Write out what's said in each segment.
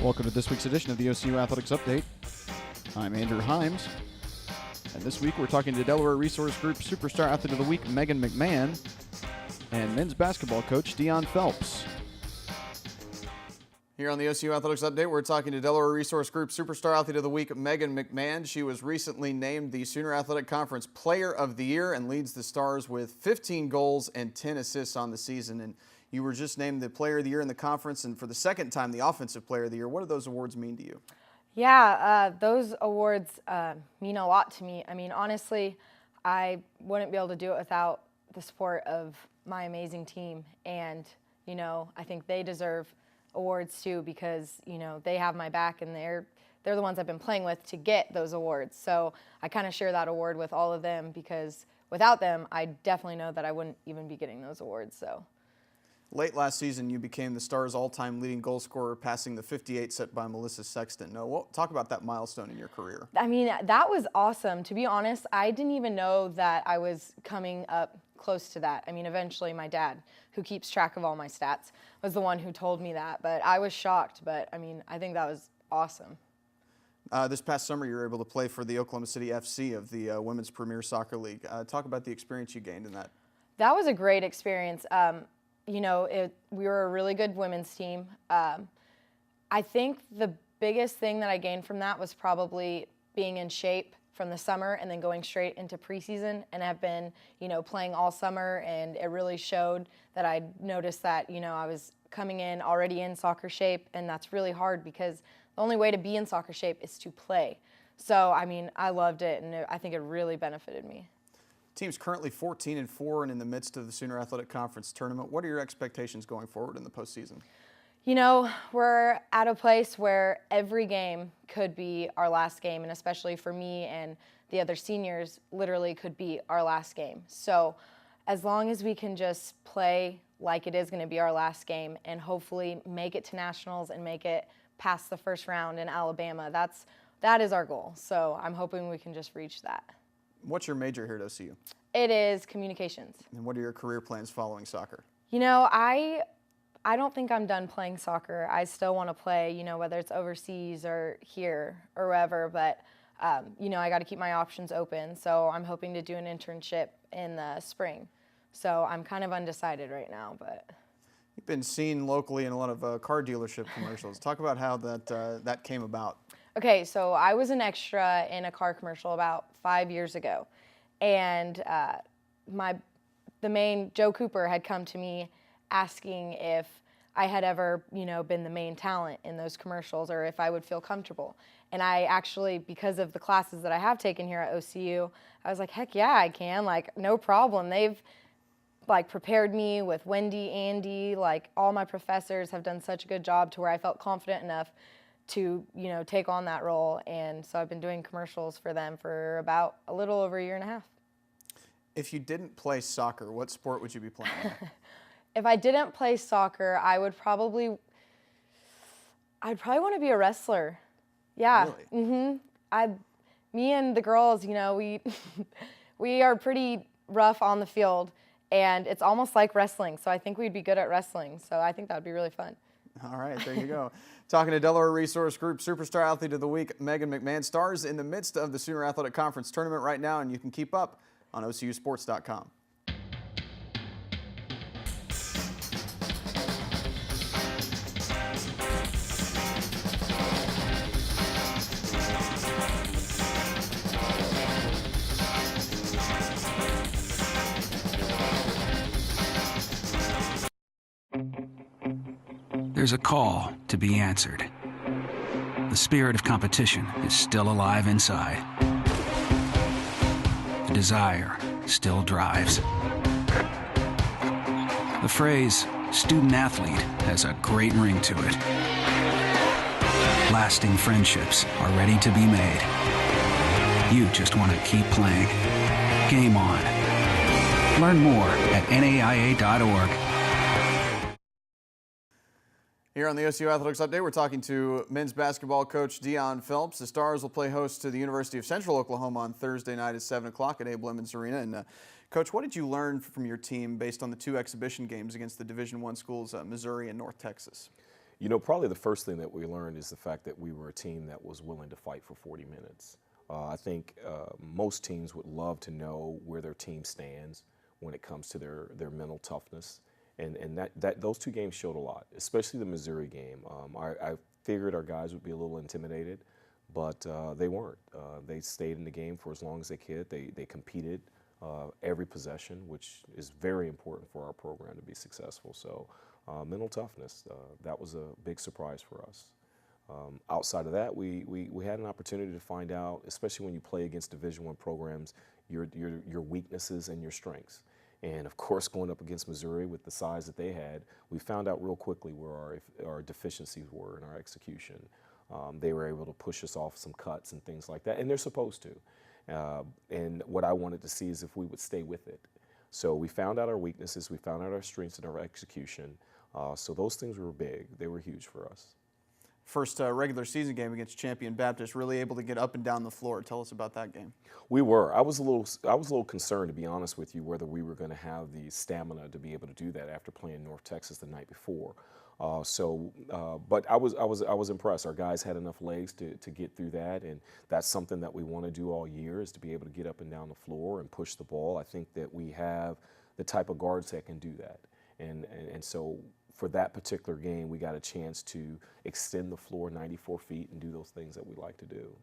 Welcome to this week's edition of the OCU Athletics Update. I'm Andrew Himes, and this week we're talking to Delaware Resource Group Superstar Athlete of the Week, Meghan McMahon, and men's basketball coach, Dionne Phelps. Here on the OCU Athletics Update, we're talking to Delaware Resource Group Superstar Athlete of the Week, Meghan McMahon. She was recently named the Sooner Athletic Conference Player of the Year and leads the Stars with 15 goals and 10 assists on the season. And you were just named the Player of the Year in the conference, and for the second time, the Offensive Player of the Year. What do those awards mean to you? Yeah, those awards mean a lot to me. I mean, honestly, I wouldn't be able to do it without the support of my amazing team. And, you know, I think they deserve awards too because, you know, they have my back and they're the ones I've been playing with to get those awards. So I kind of share that award with all of them because without them, I definitely know that I wouldn't even be getting those awards. So. Late last season, you became the Stars' all-time leading goal scorer, passing the 58 set by Melissa Sexton. Now, talk about that milestone in your career. I mean, that was awesome. To be honest, I didn't even know that I was coming up close to that. I mean, eventually my dad, who keeps track of all my stats, was the one who told me that. But I was shocked. But, I mean, I think that was awesome. This past summer, you were able to play for the Oklahoma City FC of the Women's Premier Soccer League. Talk about the experience you gained in that. That was a great experience. You know, we were a really good women's team. I think the biggest thing that I gained from that was probably being in shape from the summer and then going straight into preseason, and have been, you know, playing all summer, and it really showed that I noticed that, you know, I was coming in already in soccer shape, and that's really hard because the only way to be in soccer shape is to play. So, I mean, I loved it, and I think it really benefited me. Team's currently 14-4 and in the midst of the Sooner Athletic Conference tournament. What are your expectations going forward in the postseason? You know, we're at a place where every game could be our last game, and especially for me and the other seniors, literally could be our last game. So as long as we can just play like it is going to be our last game and hopefully make it to nationals and make it past the first round in Alabama, that is our goal. So I'm hoping we can just reach that. What's your major here at OCU? It is communications. And what are your career plans following soccer? You know, I don't think I'm done playing soccer. I still want to play, you know, whether it's overseas or here or wherever, but, you know, I got to keep my options open. So I'm hoping to do an internship in the spring. So I'm kind of undecided right now, but. You've been seen locally in a lot of car dealership commercials. Talk about how that came about. Okay, so I was an extra in a car commercial about 5 years ago, and the main Joe Cooper had come to me asking if I had ever, you know, been the main talent in those commercials or if I would feel comfortable. And I actually, because of the classes that I have taken here at OCU, I was like, heck yeah, I can, like, no problem. They've like prepared me with Wendy, Andy, like all my professors have done such a good job to where I felt confident enough to, you know, take on that role. And so I've been doing commercials for them for about a little over a year and a half. If you didn't play soccer, what sport would you be playing? If I didn't play soccer, I'd probably want to be a wrestler. Yeah. Really? Me and the girls, you know, we are pretty rough on the field, and it's almost like wrestling. So I think we'd be good at wrestling. So I think that would be really fun. All right, there you go. Talking to Delaware Resource Group Superstar Athlete of the Week, Meghan McMahon. Stars in the midst of the Sooner Athletic Conference tournament right now, and you can keep up on OCUsports.com. There's a call to be answered. The spirit of competition is still alive inside. The desire still drives. The phrase student athlete has a great ring to it. Lasting friendships are ready to be made. You just want to keep playing. Game on. Learn more at naia.org. Here on the OCU Athletics Update, we're talking to men's basketball coach Dionne Phelps. The Stars will play host to the University of Central Oklahoma on Thursday night at 7 o'clock at Abe Lemons Arena. And Coach, what did you learn from your team based on the two exhibition games against the Division I schools, Missouri and North Texas? You know, probably the first thing that we learned is the fact that we were a team that was willing to fight for 40 minutes. I think most teams would love to know where their team stands when it comes to their mental toughness. And those two games showed a lot, especially the Missouri game. I figured our guys would be a little intimidated, but they weren't. They stayed in the game for as long as they could. They competed every possession, which is very important for our program to be successful. So mental toughness, that was a big surprise for us. Outside of that, we had an opportunity to find out, especially when you play against Division I programs, your weaknesses and your strengths. And of course, going up against Missouri with the size that they had, we found out real quickly where our deficiencies were in our execution. They were able to push us off some cuts and things like that, and they're supposed to. And what I wanted to see is if we would stay with it. So we found out our weaknesses, we found out our strengths and our execution. So those things were big. They were huge for us. First regular season game against Champion Baptist, really able to get up and down the floor. Tell us about that game. We were. I was a little concerned, to be honest with you, whether we were going to have the stamina to be able to do that after playing North Texas the night before. But I was impressed. Our guys had enough legs to get through that, and that's something that we want to do all year, is to be able to get up and down the floor and push the ball. I think that we have the type of guards that can do that, and so for that particular game, we got a chance to extend the floor 94 feet and do those things that we like to do.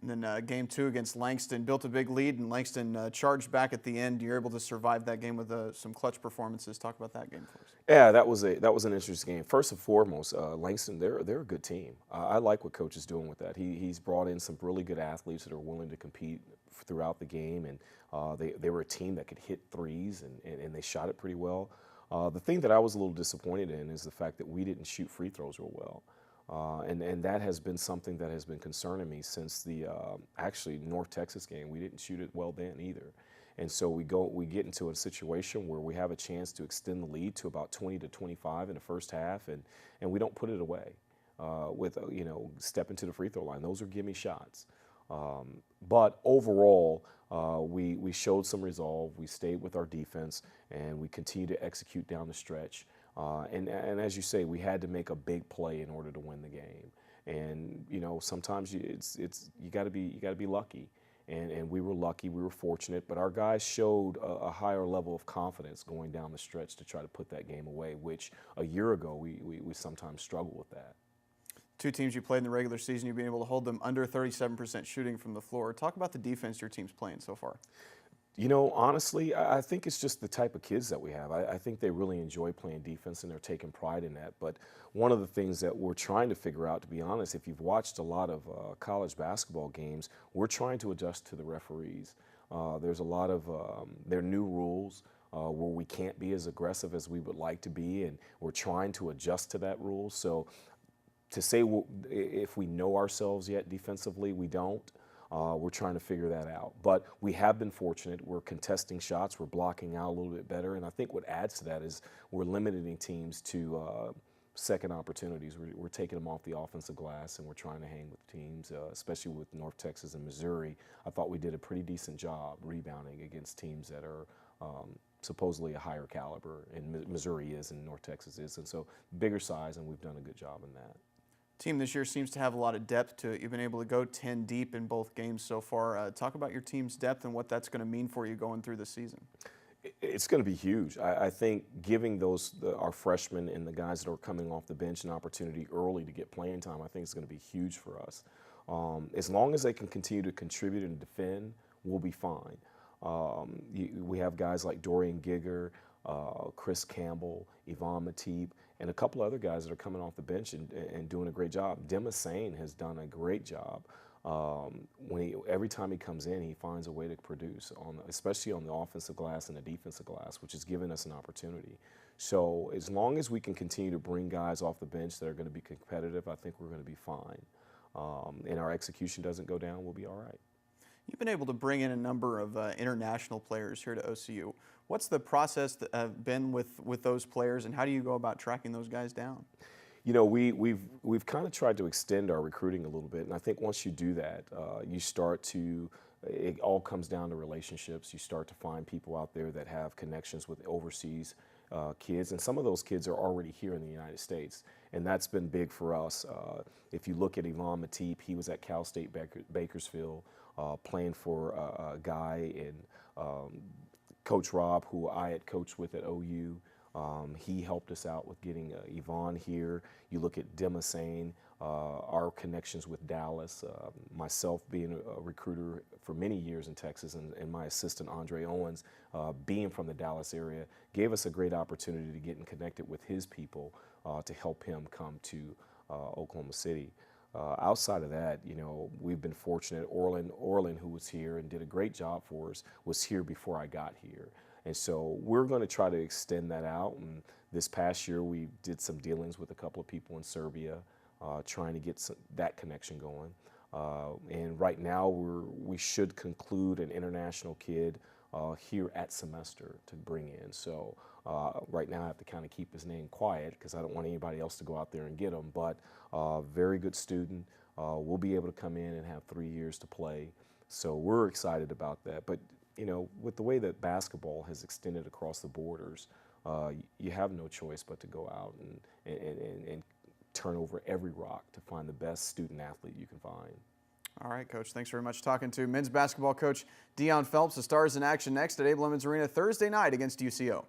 And then game 2 against Langston, built a big lead, and Langston charged back at the end. You're able to survive that game with some clutch performances. Talk about that game for us. Yeah, that was an interesting game. First and foremost, Langston, they're a good team. I like what Coach is doing with that. He's brought in some really good athletes that are willing to compete throughout the game, and they were a team that could hit threes, and they shot it pretty well. The thing that I was a little disappointed in is the fact that we didn't shoot free throws real well. And that has been something that has been concerning me since the actually North Texas game. We didn't shoot it well then either. And so we get into a situation where we have a chance to extend the lead to about 20 to 25 in the first half, and we don't put it away with stepping to the free throw line. Those are gimme shots. But overall, we showed some resolve. We stayed with our defense, and we continued to execute down the stretch. And as you say, we had to make a big play in order to win the game. And sometimes you got to be lucky. And we were lucky. We were fortunate. But our guys showed a higher level of confidence going down the stretch to try to put that game away, which a year ago we sometimes struggled with that. Two teams you played in the regular season, you've been able to hold them under 37% shooting from the floor. Talk about the defense your team's playing so far. Honestly, I think it's just the type of kids that we have. I think they really enjoy playing defense, and they're taking pride in that. But one of the things that we're trying to figure out, to be honest, if you've watched a lot of college basketball games, we're trying to adjust to the referees. There's a lot of their new rules where we can't be as aggressive as we would like to be, and we're trying to adjust to that rule. So to say if we know ourselves yet defensively, we don't. We're trying to figure that out. But we have been fortunate. We're contesting shots. We're blocking out a little bit better. And I think what adds to that is we're limiting teams to second opportunities. We're taking them off the offensive glass, and we're trying to hang with teams, especially with North Texas and Missouri. I thought we did a pretty decent job rebounding against teams that are supposedly a higher caliber, and Missouri is and North Texas is. And so bigger size, and we've done a good job in that. Team this year seems to have a lot of depth to it. You've been able to go 10 deep in both games so far. Talk about your team's depth and what that's going to mean for you going through the season. It's going to be huge. I think giving our freshmen and the guys that are coming off the bench an opportunity early to get playing time, I think it's going to be huge for us. As long as they can continue to contribute and defend, we'll be fine. We have guys like Dorian Gigger, Chris Campbell, Yvonne Matip, and a couple other guys that are coming off the bench and doing a great job. Demis Sane has done a great job. Every time he comes in, he finds a way to produce, especially on the offensive glass and the defensive glass, which has given us an opportunity. So as long as we can continue to bring guys off the bench that are going to be competitive, I think we're going to be fine. And our execution doesn't go down, we'll be all right. You've been able to bring in a number of international players here to OCU. What's the process been with those players, and how do you go about tracking those guys down? We've kind of tried to extend our recruiting a little bit, and I think once you do that, it all comes down to relationships. You start to find people out there that have connections with overseas kids, and some of those kids are already here in the United States, and that's been big for us. If you look at Yvonne Matip, he was at Cal State Bakersfield playing for a guy in Coach Rob, who I had coached with at OU. He helped us out with getting Yvonne here. You look at Demasane, our connections with Dallas, myself being a recruiter for many years in Texas, and my assistant Andre Owens being from the Dallas area, gave us a great opportunity to get connected with his people to help him come to Oklahoma City. Outside of that, you know, we've been fortunate. Orlin, who was here and did a great job for us, was here before I got here. And so we're going to try to extend that out. And this past year, we did some dealings with a couple of people in Serbia, trying to get that connection going. And right now, we should conclude an international kid here at semester to bring in. So right now, I have to kind of keep his name quiet because I don't want anybody else to go out there and get him. But very good student. We'll be able to come in and have 3 years to play. So we're excited about that. But you know, with the way that basketball has extended across the borders, you have no choice but to go out and turn over every rock to find the best student athlete you can find. All right, Coach. Thanks very much. Talking to men's basketball coach Dionne Phelps. The Stars in action next at Abe Lemons Arena Thursday night against UCO.